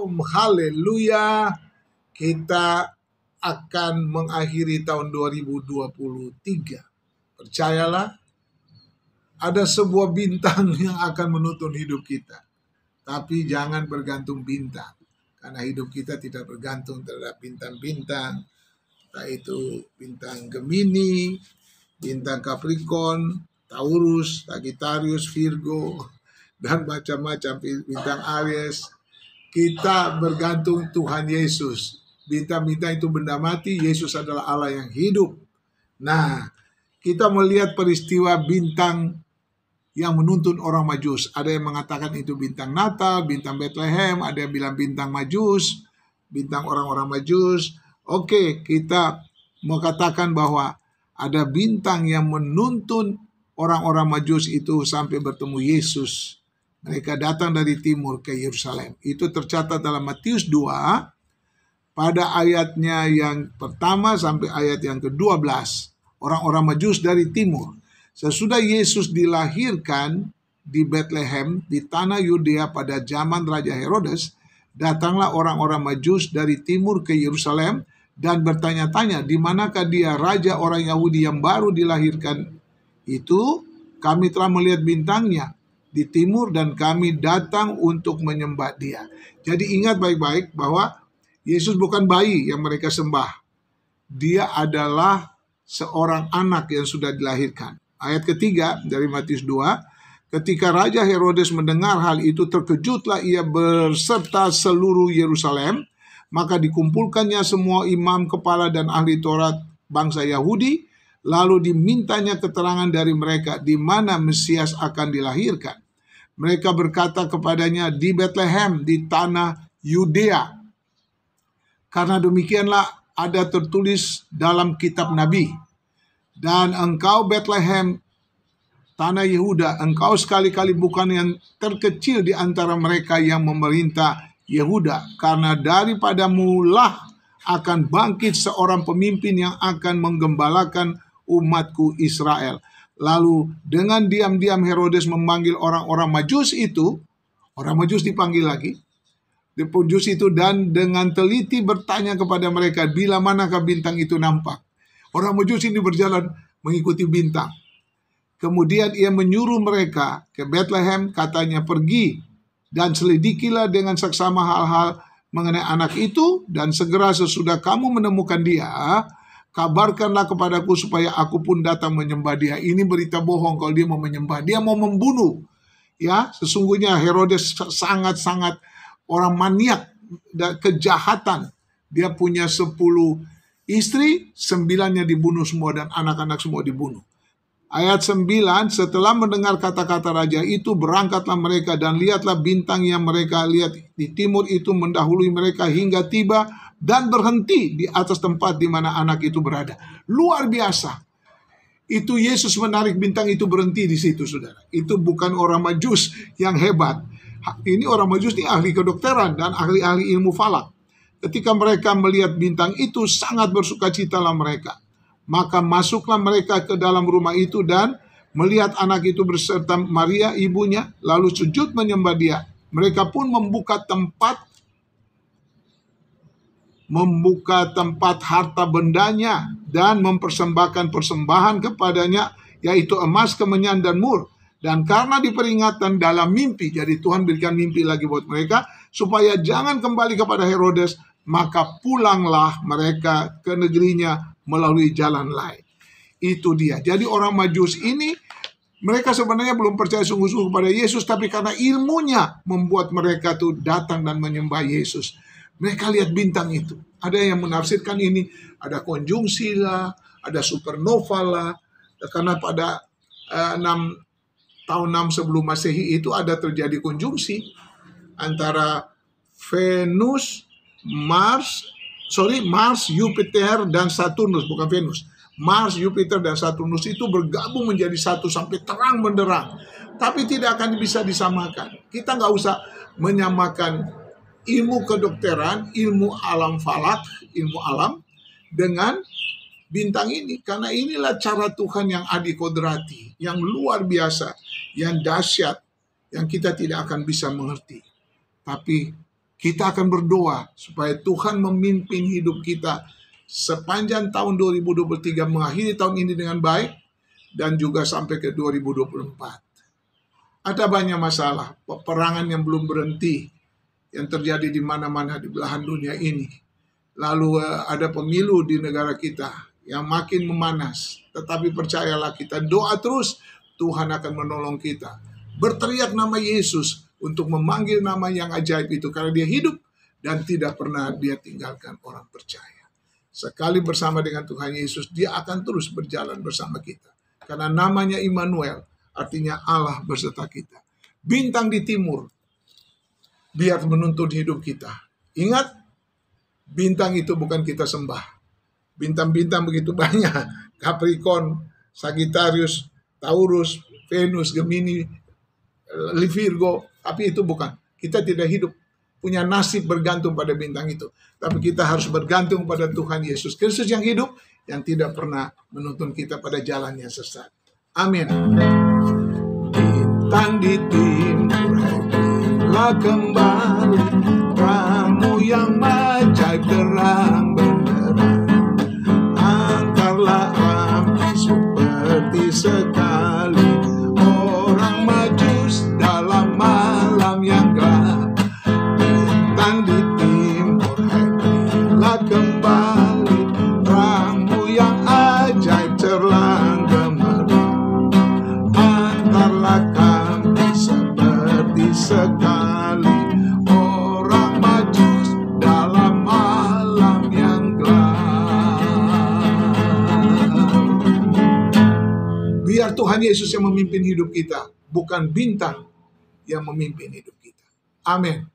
Shalom, haleluya. Kita akan mengakhiri tahun 2023. Percayalah, ada sebuah bintang yang akan menuntun hidup kita. Tapi jangan bergantung bintang, karena hidup kita tidak bergantung terhadap bintang-bintang. Entah itu bintang Gemini, bintang Capricorn, Taurus, Sagittarius, Virgo, dan macam-macam bintang Aries. Kita bergantung Tuhan Yesus. Bintang-bintang itu benda mati, Yesus adalah Allah yang hidup. Nah, kita melihat peristiwa bintang yang menuntun orang Majus. Ada yang mengatakan itu bintang Natal, bintang Bethlehem, ada yang bilang bintang Majus, bintang orang-orang Majus. Oke, kita mau katakan bahwa ada bintang yang menuntun orang-orang Majus itu sampai bertemu Yesus. Mereka datang dari timur ke Yerusalem. Itu tercatat dalam Matius 2 pada ayatnya yang pertama sampai ayat yang ke-12. Orang-orang Majus dari timur. Sesudah Yesus dilahirkan di Bethlehem di tanah Yudea pada zaman Raja Herodes, datanglah orang-orang Majus dari timur ke Yerusalem dan bertanya-tanya, di manakah dia, raja orang Yahudi yang baru dilahirkan itu? Kami telah melihat bintangnya di timur dan kami datang untuk menyembah dia. Jadi ingat baik-baik bahwa Yesus bukan bayi yang mereka sembah. Dia adalah seorang anak yang sudah dilahirkan. Ayat ketiga dari Matius 2, ketika Raja Herodes mendengar hal itu, terkejutlah ia berserta seluruh Yerusalem. Maka dikumpulkannya semua imam, kepala, dan ahli Taurat bangsa Yahudi. Lalu dimintanya keterangan dari mereka di mana Mesias akan dilahirkan. Mereka berkata kepadanya, di Bethlehem, di tanah Yudea. Karena demikianlah ada tertulis dalam kitab Nabi. Dan engkau Bethlehem, tanah Yehuda, engkau sekali-kali bukan yang terkecil di antara mereka yang memerintah Yehuda. Karena daripadamu lah akan bangkit seorang pemimpin yang akan menggembalakan umatku Israel. Lalu dengan diam-diam Herodes memanggil orang-orang Majus itu, orang Majus dipanggil lagi, Majus itu, dan dengan teliti bertanya kepada mereka, bila manakah bintang itu nampak. Orang Majus ini berjalan mengikuti bintang. Kemudian ia menyuruh mereka ke Bethlehem, katanya, pergi dan selidikilah dengan seksama hal-hal mengenai anak itu, dan segera sesudah kamu menemukan dia, kabarkanlah kepadaku supaya aku pun datang menyembah dia. Ini berita bohong kalau dia mau menyembah. Dia mau membunuh. Ya, sesungguhnya Herodes sangat-sangat orang maniak dan kejahatan. Dia punya 10 istri, 9-nya dibunuh semua dan anak-anak semua dibunuh. Ayat 9, setelah mendengar kata-kata raja itu, berangkatlah mereka dan lihatlah bintang yang mereka lihat di timur itu mendahului mereka hingga tiba dan berhenti di atas tempat di mana anak itu berada. Luar biasa. Itu Yesus menarik bintang itu berhenti di situ, saudara. Itu bukan orang Majus yang hebat. Ini orang Majus ini ahli kedokteran dan ahli-ahli ilmu falak. Ketika mereka melihat bintang itu, sangat bersukacitalah mereka. Maka masuklah mereka ke dalam rumah itu dan melihat anak itu beserta Maria ibunya, lalu sujud menyembah dia. Mereka pun membuka tempat harta bendanya dan mempersembahkan persembahan kepadanya, yaitu emas, kemenyan, dan mur. Dan karena diperingatkan dalam mimpi, jadi Tuhan berikan mimpi lagi buat mereka, supaya jangan kembali kepada Herodes, maka pulanglah mereka ke negerinya melalui jalan lain. Itu dia. Jadi orang Majus ini, mereka sebenarnya belum percaya sungguh-sungguh kepada Yesus, tapi karena ilmunya membuat mereka tuh datang dan menyembah Yesus. Mereka lihat bintang itu. Ada yang menafsirkan ini, ada konjungsi lah, ada supernova lah. Karena pada 6 sebelum Masehi itu ada terjadi konjungsi antara Mars, Jupiter, dan Saturnus, bukan Venus. Mars, Jupiter, dan Saturnus itu bergabung menjadi satu sampai terang benderang. Tapi tidak akan bisa disamakan. Kita nggak usah menyamakan ilmu kedokteran, ilmu alam falak, ilmu alam dengan bintang ini. Karena inilah cara Tuhan yang adikodrati, yang luar biasa, yang dahsyat, yang kita tidak akan bisa mengerti. Tapi Kita akan berdoa supaya Tuhan memimpin hidup kita sepanjang tahun 2023, mengakhiri tahun ini dengan baik, dan juga sampai ke 2024. Ada banyak masalah, peperangan yang belum berhenti, yang terjadi di mana-mana di belahan dunia ini. Lalu ada pemilu di negara kita yang makin memanas. Tetapi percayalah, kita doa terus, Tuhan akan menolong kita. Berteriak nama Yesus untuk memanggil nama yang ajaib itu, karena dia hidup dan tidak pernah dia tinggalkan orang percaya. Sekali bersama dengan Tuhan Yesus, dia akan terus berjalan bersama kita. Karena namanya Immanuel, artinya Allah beserta kita. Bintang di timur, biar menuntun hidup kita. Ingat, bintang itu bukan kita sembah. Bintang-bintang begitu banyak. Capricorn, Sagittarius, Taurus, Venus, Gemini, Virgo. Tapi itu bukan. Kita tidak hidup punya nasib bergantung pada bintang itu. Tapi kita harus bergantung pada Tuhan Yesus Kristus yang hidup, yang tidak pernah menuntun kita pada jalan yang sesat. Amin. Bintang di timur, hadirlah kembali, terangmu yang ajaib terang benderang. Angkarlah api seperti sekali orang majus dalam malam yang gelap. Bintang di timur, hadirlah kembali, terangmu yang ajaib terang gemerlap. Antarlah kami seperti sekali orang majus dalam malam yang gelap. Biar Tuhan Yesus yang memimpin hidup kita, bukan bintang yang memimpin hidup kita. Amin.